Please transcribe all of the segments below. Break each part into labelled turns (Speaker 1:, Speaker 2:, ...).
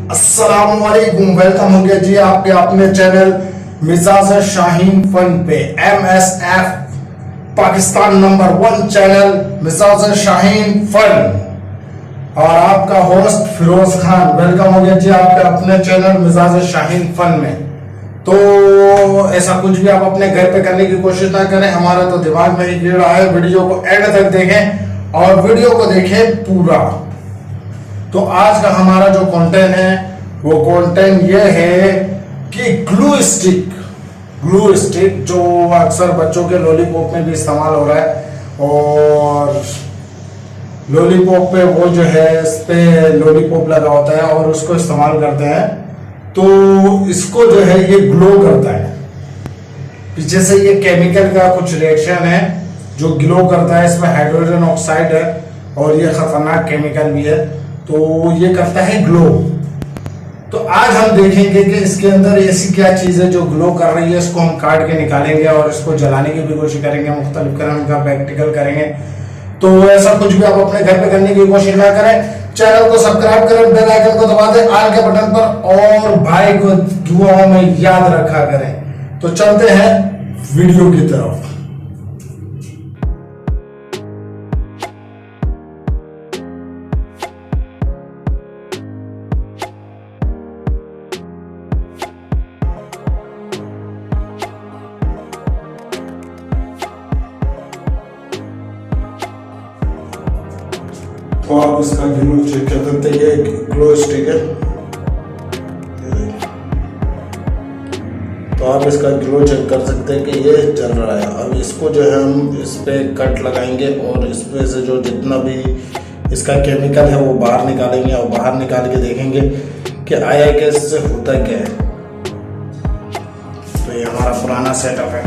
Speaker 1: अस्सलामुअलैकुम, वेलकम हो गया जी आपके अपने चैनल मिजाज शाहीन फन पे। MSF पाकिस्तान नंबर 1 चैनल मिजाज शाहीन फन और आपका होस्ट फिरोज खान। वेलकम हो गया जी आपके अपने चैनल मिजाज शाहीन फन में। तो ऐसा कुछ भी आप अपने घर पे करने की कोशिश ना करें, हमारा तो दिमाग में ही कीड़ा है। वीडियो को एंड तक देखें और वीडियो को देखें पूरा। तो आज का हमारा जो कंटेंट है वो कंटेंट ये है कि ग्लू स्टिक जो अक्सर बच्चों के लॉलीपॉप में भी इस्तेमाल हो रहा है, और लॉलीपॉप पे वो जो है इस पे लॉलीपॉप लगा होता है और उसको इस्तेमाल करते हैं। तो इसको जो है ये ग्लो करता है, पीछे से ये केमिकल का कुछ रिएक्शन है जो ग्लो करता है। इसमें हाइड्रोजन ऑक्साइड है और ये खतरनाक केमिकल भी है, तो ये करता है ग्लो। तो आज हम देखेंगे कि इसके अंदर ऐसी क्या चीज है जो ग्लो कर रही है। इसको हम काट के निकालेंगे और इसको जलाने की भी कोशिश करेंगे, मुख्तलिफ किस्म का प्रैक्टिकल करेंगे। तो ऐसा कुछ भी आप अपने घर पे करने की कोशिश ना करें। चैनल को सब्सक्राइब करें, बेल आइकन को दबा दें आल के बटन पर, और भाई को दुआओं में याद रखा करें। तो चलते हैं वीडियो की तरफ। तो आप इसका ग्लो चेक कर सकते हैं, ये ग्लो स्टिक है। तो आप इसका ग्लो चेक कर सकते हैं कि ये जल रहा है। अब इसको जो है हम इस पे कट लगाएंगे और इस पे से जो जितना भी इसका केमिकल है वो बाहर निकालेंगे और बाहर निकाल के देखेंगे कि आया कि इससे होता क्या है। तो ये हमारा पुराना सेटअप है।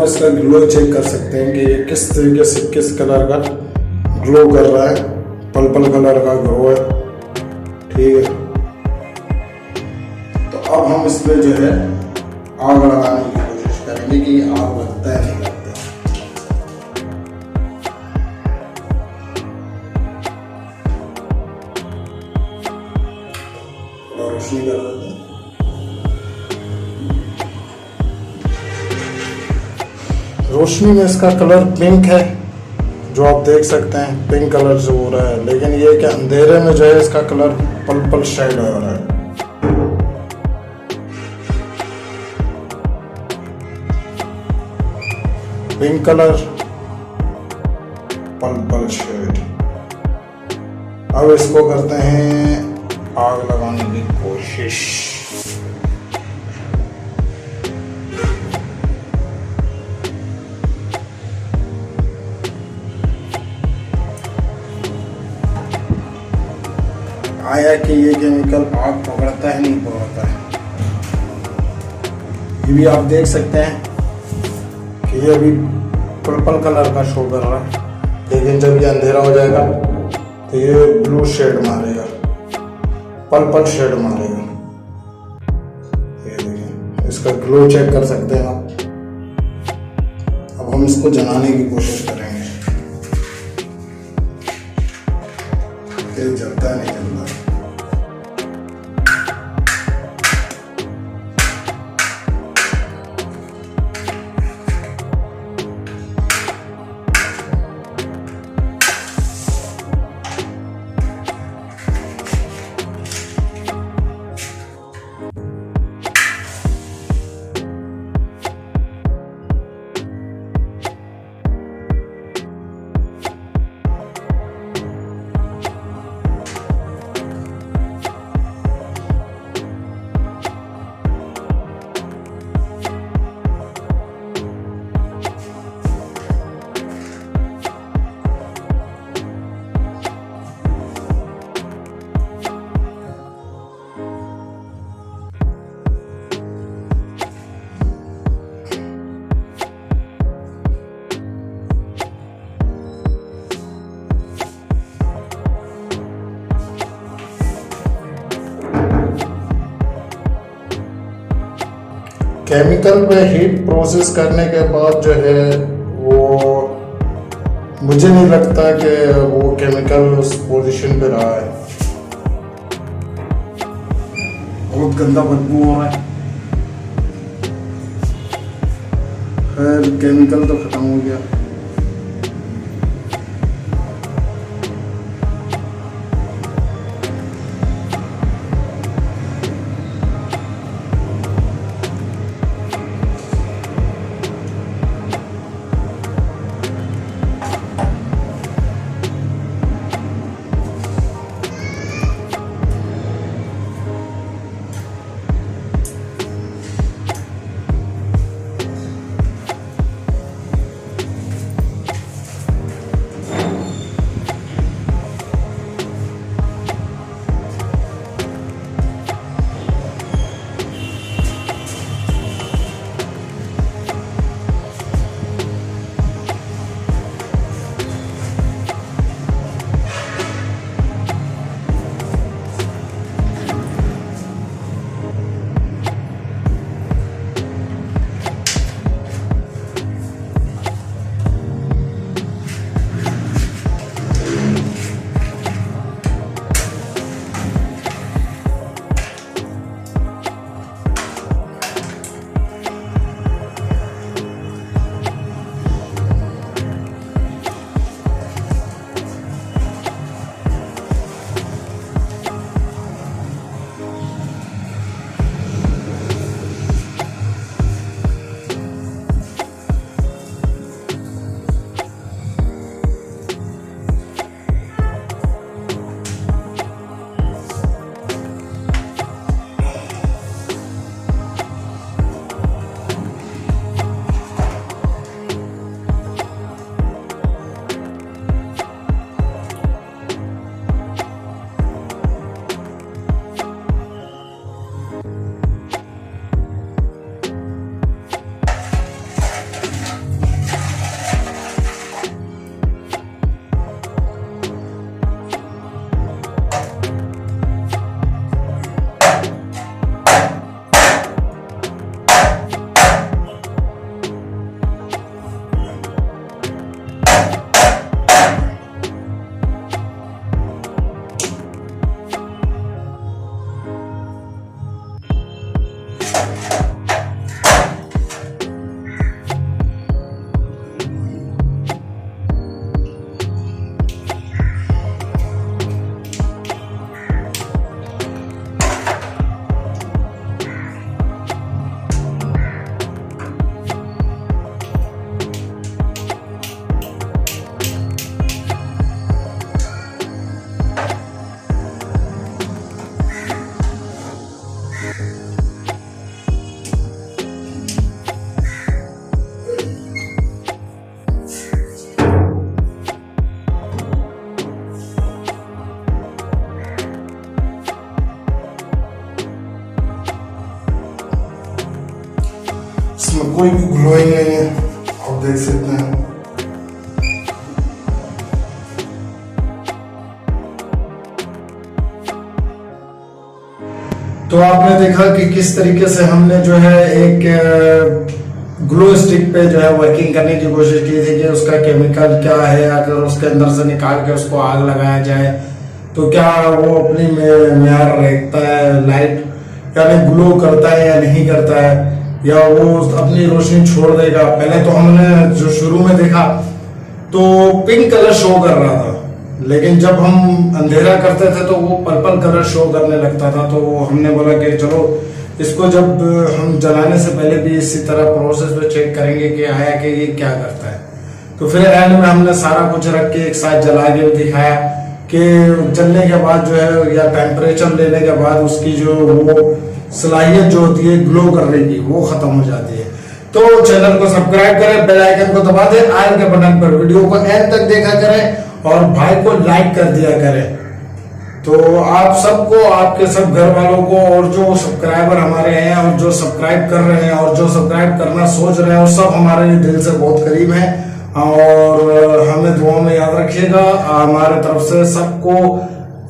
Speaker 1: आप इसका ग्लो चेक कर सकते हैं कि ये किस तरीके से किस कलर का ग्लो कर रहा है। पर्पल कलर का ग्लो है, ठीक है। तो अब हम इसमें जो है आग लगाने की कोशिश करेंगे कि आग लगता है नहीं लगता। रोशनी कर देते हैं। रोशनी में इसका कलर पिंक है, जो आप देख सकते हैं पिंक कलर से हो रहा है, लेकिन ये कि अंधेरे में जो है इसका कलर पर्पल शेड हो रहा है। Pink colour, purple shade. अब इसको करते हैं आग लगाने की कोशिश। आया कि ये केमिकल आग पकड़ता है नहीं पकड़ता है। ये भी आप देख सकते हैं कि ये अभी पर्पल कलर का शो कर रहा है, लेकिन जब ये अंधेरा हो जाएगा तो ये ब्लू शेड मारेगा, पर्पल शेड मारेगा। ये देखिए, इसका ग्लो चेक कर सकते हैं आप। अब हम इसको जलाने की कोशिश करेंगे। ये जलता है नहीं जलता। केमिकल पे हीट प्रोसेस करने के बाद जो है वो मुझे नहीं लगता कि वो केमिकल उस पोजीशन पे रहा है। बहुत गंदा बदबू हो रहा है। खैर केमिकल तो खत्म हो गया। बिल्कुल भी ग्लोइंग नहीं है, आप देख सकते हैं। तो आपने देखा कि किस तरीके से हमने जो है एक ग्लो स्टिक पे जो है वर्किंग करने की कोशिश की थी कि उसका केमिकल क्या है, अगर उसके अंदर से निकाल के उसको आग लगाया जाए तो क्या वो अपनी मेयार रखता है, लाइट यानी ग्लो करता है या नहीं करता है, या वो अपनी रोशनी छोड़ देगा। पहले तो हमने जो शुरू में देखा तो पिंक कलर शो कर रहा था, लेकिन जब हम अंधेरा करते थे तो वो पर्पल कलर शो करने लगता था। तो हमने बोला कि चलो इसको जब हम जलाने से पहले भी इसी तरह प्रोसेस पे चेक करेंगे कि आया कि ये क्या करता है। तो फिर एंड में हमने सारा कुछ रख के एक साथ जला के दिखाया कि जलने के बाद जो है या टेम्परेचर लेने के बाद उसकी जो वो सलाहियत जो होती है ग्लो करने की वो खत्म हो जाती है। तो चैनल को सब्सक्राइब करें, बेल आइकन को दबा दें, आयल के बटन पर, वीडियो को एंड तक देखा करें और भाई को लाइक कर दिया करें। तो आप सबको, आपके सब घर वालों को और जो सब्सक्राइबर हमारे हैं और जो सब्सक्राइब कर रहे हैं और जो सब्सक्राइब करना सोच रहे हैं, और सब हमारे दिल से बहुत करीब हैं और हमें दुआ में याद रखिएगा। हमारे तरफ से सबको,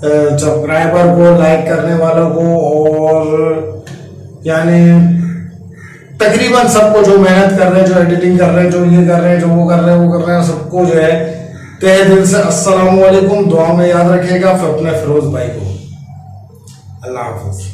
Speaker 1: सब्सक्राइबर को, लाइक करने वालों को और यानी तकरीबन सबको जो मेहनत कर रहे हैं, जो एडिटिंग कर रहे हैं, जो ये कर रहे हैं, जो वो कर रहे हैं, वो कर रहे हैं, सबको जो है तहे दिल से अस्सलाम वालेकुम, दुआ में याद रखिएगा। फिर अपने फिरोज भाई को अल्लाह हाफिज।